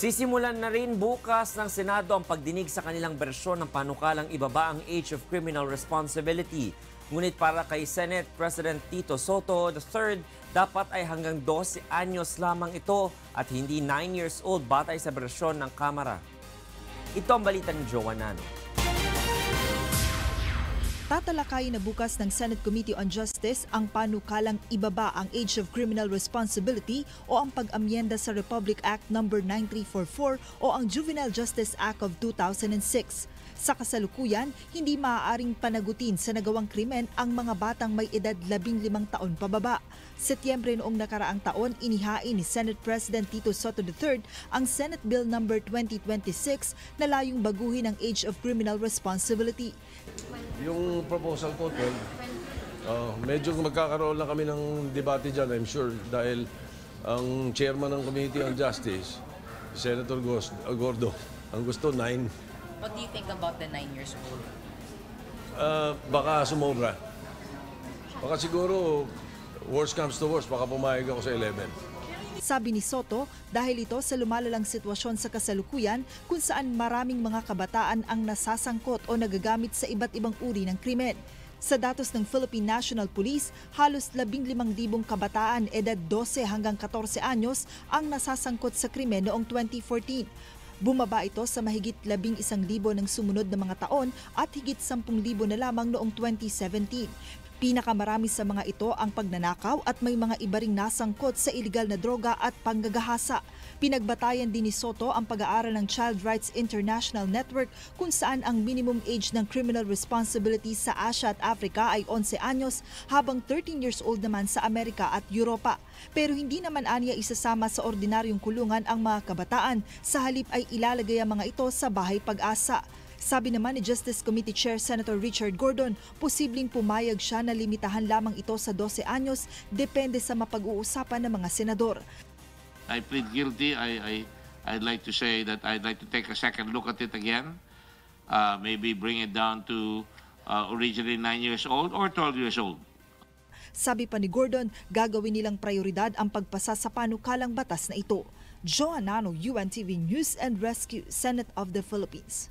Sisimulan na rin bukas ng Senado ang pagdinig sa kanilang bersyon ng panukalang ibaba ang age of criminal responsibility. Ngunit para kay Senate President Tito Soto III, dapat ay hanggang 12 anyos lamang ito at hindi 9 years old batay sa bersyon ng Kamara. Ito ang balita ni Joanne Nano. Tatalakayin na bukas ng Senate Committee on Justice ang panukalang ibaba ang age of criminal responsibility o ang pag-amyenda sa Republic Act No. 9344 o ang Juvenile Justice Act of 2006. Sa kasalukuyan, hindi maaaring panagutin sa nagawang krimen ang mga batang may edad 15 taon pababa. Setyembre noong nakaraang taon, inihain ni Senate President Tito Soto III ang Senate Bill No. 2026 na layong baguhin ang age of criminal responsibility. Yung proposal ko, medyo magkakaroon lang kami ng debate dyan, I'm sure, dahil ang chairman ng Committee on Justice, Senator Gordo, ang gusto 9. What do you think about the 9 years old? Baka sumobra. Baka siguro, worst comes to worst, baka pumayag ako sa 11. Sabi ni Soto, dahil ito sa lumalalang sitwasyon sa kasalukuyan kung saan maraming mga kabataan ang nasasangkot o nagagamit sa iba't ibang uri ng krimen. Sa datos ng Philippine National Police, halos 15,000 kabataan edad 12 hanggang 14 anyos ang nasasangkot sa krimen noong 2014. Bumaba ito sa mahigit 11,000 ng sumunod na mga taon at higit 10,000 na lamang noong 2017. Pinakamarami sa mga ito ang pagnanakaw at may mga iba ring nasangkot sa iligal na droga at panggagahasa. Pinagbatayan din ni Soto ang pag-aaral ng Child Rights International Network kung saan ang minimum age ng criminal responsibility sa Asia at Africa ay 11 anyos habang 13 years old naman sa Amerika at Europa. Pero hindi naman aniya isasama sa ordinaryong kulungan ang mga kabataan, sa halip ay ilalagay ang mga ito sa bahay pag-asa. Sabi naman ni Justice Committee Chair Senator Richard Gordon, posibleng pumayag siya na limitahan lamang ito sa 12 anyos depende sa mapag-uusapan ng mga senador. I plead guilty. I'd like to say that I'd like to take a second look at it again. Maybe bring it down to originally 9 years old or 12 years old. Sabi pa ni Gordon, gagawin nilang prioridad ang pagpasa sa panukalang batas na ito. Joanne Nano, UNTV News and Rescue, Senate of the Philippines.